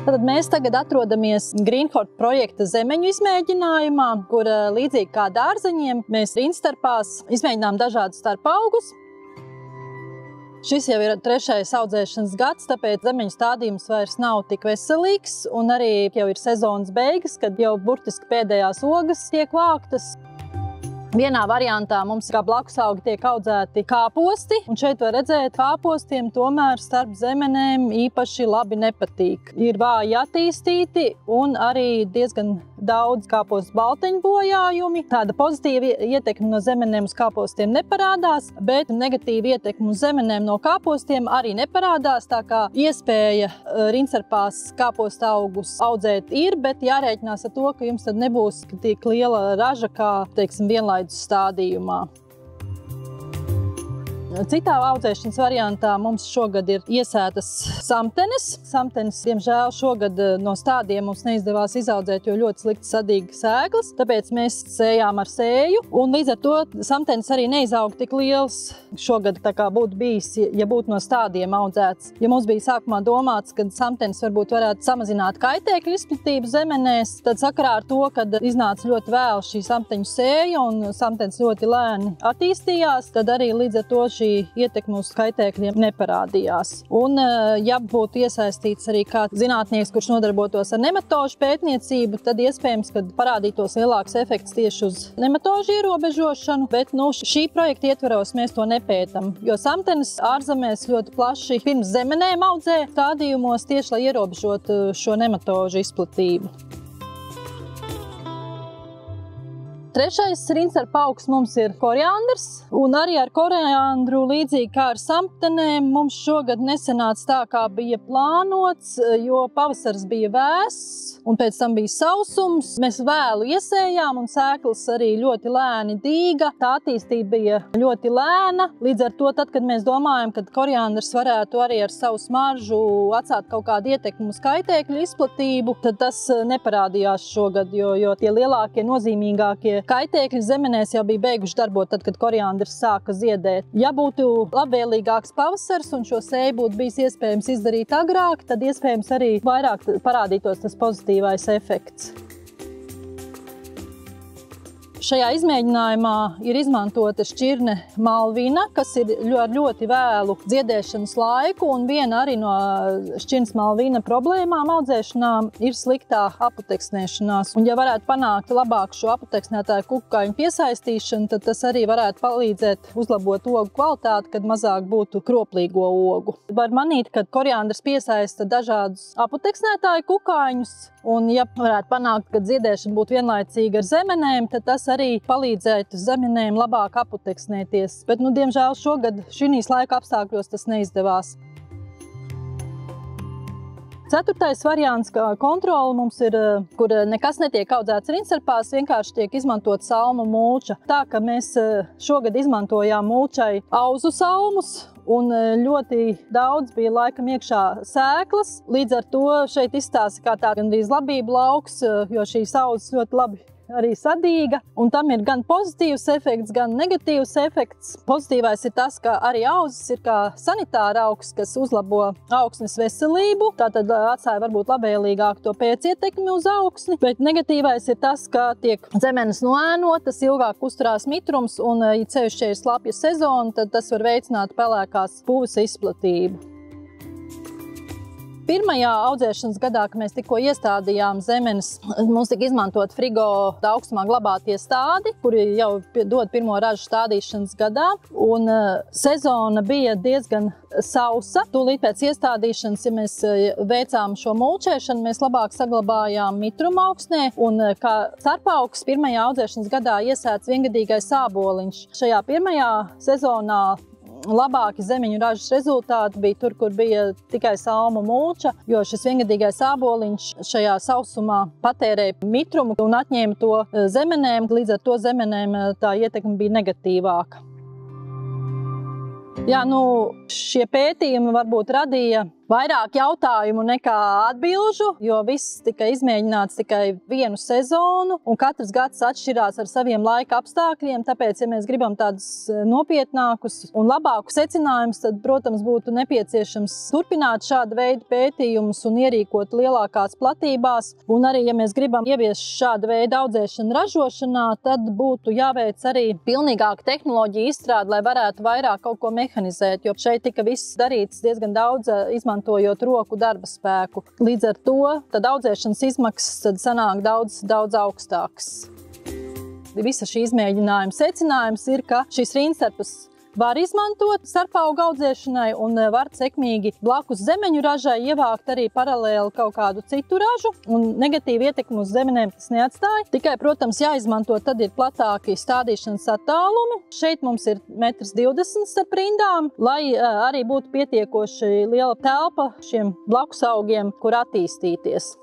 Tad mēs tagad atrodamies Greenhort projekta zemeņu izmēģinājumā, kur līdzīgi kā dārzeņiem, mēs rindstarpās izmēģinām dažādus starpaugus. Šis jau ir 3. audzēšanas gads, tāpēc zemeņu stādījums vairs nav tik veselīgs, un arī jau ir sezonas beigas, kad jau burtiski pēdējās ogas tiek vāktas. Vienā variantā mums kā blakusaugi tiek audzēti kāposti, un šeit var redzēt, kāpostiem tomēr starp zemenēm īpaši labi nepatīk. Ir vāji attīstīti un arī diezgan daudz kāpostu balteņu bojājumi. Tāda pozitīva ietekme no zemenēm uz kāpostiem neparādās, bet negatīva ietekme uz zemenēm no kāpostiem arī neparādās, tā kā iespēja rindstarpās kāpostu augus audzēt ir, bet jārēķinās ar to, ka jums tad nebūs tik liela raža kā, teiksim, vienlaidus stādījumā. Citā audzēšanas variantā mums šogad ir iesētas samtenes. Samtenes, diemžēl, šogad no stādiem mums neizdevās izaudzēt, jo ļoti slikti sadīga sēklas, tāpēc mēs sējām ar sēju, un līdz ar to samtenes arī neizauga tik liels šogad, tā kā būtu bijis, ja būtu no stādiem audzēts. Ja mums bija sākumā domāts, ka samtenes varbūt varētu samazināt kaitēkļu izplatību zemenēs, tad sakarā ar to, kad iznāca ļoti vēl šī samteņu sēja un samtenes ļoti lēni attīstījās, tad arī līdz ar to šī ietekme uz kaitēkļiem neparādījās. Un, ja būtu iesaistīts arī kāds zinātnieks, kurš nodarbotos ar nematožu pētniecību, tad iespējams, ka parādītos lielāks efekts tieši uz nematožu ierobežošanu, bet šī projekta ietvaros mēs to nepētam, jo samtenes ārzemēs ļoti plaši pirms zemenēm audzē stādījumos tieši, lai ierobežotu šo nematožu izplatību. 3. rindstarpa augs mums ir koriandrs, un arī ar koriandru līdzīgi kā ar samtenēm mums šogad nesanāca tā, kā bija plānots, jo pavasars bija vēss, un pēc tam bija sausums. Mēs vēlu iesējām, un sēklas arī ļoti lēni dīga. Tā attīstība bija ļoti lēna. Līdz ar to, tad, kad mēs domājam, ka koriandrs varētu arī ar savu smaržu atstāt kaut kādu ietekmi uz kaitēkļu izplatību, tad tas neparādījās šogad, jo tie lielākie, nozīmīgākie kaitēkļi zemenēs jau bija beiguši darbot, tad, kad koriandrs sāka ziedēt. Ja būtu labvēlīgāks pavasars un šo sēju būtu bijis iespējams izdarīt agrāk, tad iespējams arī vairāk parādītos tas pozitīvais efekts. Šajā izmēģinājumā ir izmantota šķirne malvina, kas ir ar ļoti vēlu dziedēšanas laiku, un viena arī no šķirnes malvina problēmām audzēšanām ir sliktā aputeksnēšanās. Un ja varētu panākt labāk šo aputeksnētāju kukaiņu piesaistīšanu, tad tas arī varētu palīdzēt uzlabot ogu kvalitāti, kad mazāk būtu kroplīgo ogu. Var manīt, ka koriandrs piesaista dažādus aputeksnētāju kukaiņus, un ja varētu panākt, ka dziedēšana būtu vienlaicīga ar zemenēm, tad tas arī palīdzētu zemenēm labāk aputeksnēties. Bet, diemžēl, šogad šīs laika apstākļos tas neizdevās. 4. variants, kā kontrola mums ir, kur nekas netiek audzēts rindstarpās, vienkārši tiek izmantot salmu mulča. Tā, ka mēs šogad izmantojām mulčai auzu salmus, un ļoti daudz bija laikam iekšā sēklas. Līdz ar to šeit izstāsta kā tā gandrīz labība lauks, jo šīs auzas ļoti labi arī sadīga, un tam ir gan pozitīvs efekts, gan negatīvs efekts. Pozitīvais ir tas, ka arī auzas ir kā sanitāra augs, kas uzlabo augsnes veselību, tātad atstāja varbūt labvēlīgāk to pēcietekmi uz augsni, bet negatīvais ir tas, ka tiek zemenes noēnotas, ilgāk uzturās mitrums, un, ja ceļš ir slapja sezona, tad tas var veicināt pelēkās puves izplatību. Pirmajā audzēšanas gadā, kad mēs tikko iestādījām zemenes, mums tika izmantot frigo augstumā glabātie stādi, kuri jau dod pirmo ražu stādīšanas gadā, un sezona bija diezgan sausa. Tūlīt pēc iestādīšanas, ja mēs veicām šo mulčēšanu, mēs labāk saglabājām mitrumu augsnē, un kā starpaugs pirmajā audzēšanas gadā iesēts viengadīgais āboliņš. Šajā pirmajā sezonā labāki zemeņu ražas rezultāti bija tur, kur bija tikai salmu mulča, jo šis viengadīgais āboliņš šajā sausumā patērēja mitrumu un atņēma to zemenēm, līdz ar to zemenēm tā ietekme bija negatīvāka. Jā, šie pētījumi varbūt radīja vairāk jautājumu nekā atbilžu, jo viss tika izmēģināts tikai vienu sezonu, un katrs gads atšķirās ar saviem laika apstākļiem. Tāpēc, ja mēs gribam tādus nopietnākus un labākus secinājumus, tad, protams, būtu nepieciešams turpināt šādu veidu pētījumus un ierīkot lielākās platībās. Un arī, ja mēs gribam ieviest šādu veidu audzēšanu ražošanā, tad būtu jāveic arī pilnīgāka tehnoloģija izstrāde, lai varētu vairāk kaut ko mehanizēt, jo šeit tika viss darīts diezgan daudz, izmantojot roku darba spēku. Līdz ar to tad audzēšanas izmaksas tad sanāk daudz augstākas. Visa šī izmēģinājuma secinājums ir, ka šīs rīnstarpes var izmantot starpaugu audzēšanai un var sekmīgi blakus zemeņu ražai ievākt arī paralēli kaut kādu citu ražu, un negatīvu ietekmi uz zemenēm tas neatstāja. Tikai, protams, jāizmanto tad ir platāki stādīšanas attālumi. Šeit mums ir 1,20 m starp rindām, lai arī būtu pietiekoši liela telpa šiem blakus augiem, kur attīstīties.